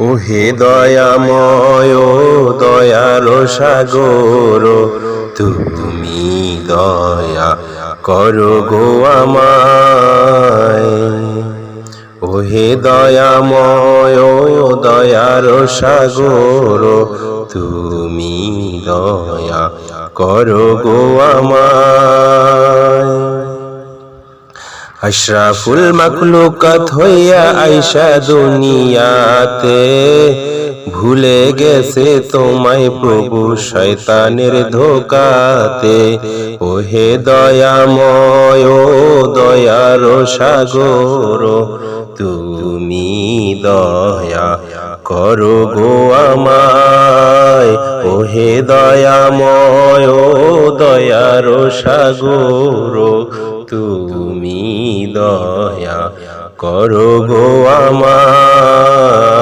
ওহে দয়াময় দয়ার সাগর, তুমি দয়া করো গো আমায়। ওহে দয়াময় দয়ার সাগর, তুমি দয়া করো গো আমায়। আশরাফুল মাখলুকাত হইয়া আইসা দুনিয়াতে, ভুলে গেছে তোমায় প্রভু শয়তানের ধোকাতে। ওহে দয়াময় দয়ার সাগর, তুমি দয়া করো গো আমায়। ওহে দয়াময় দয়ার সাগর, তুমি দয়া করো গো আমায়।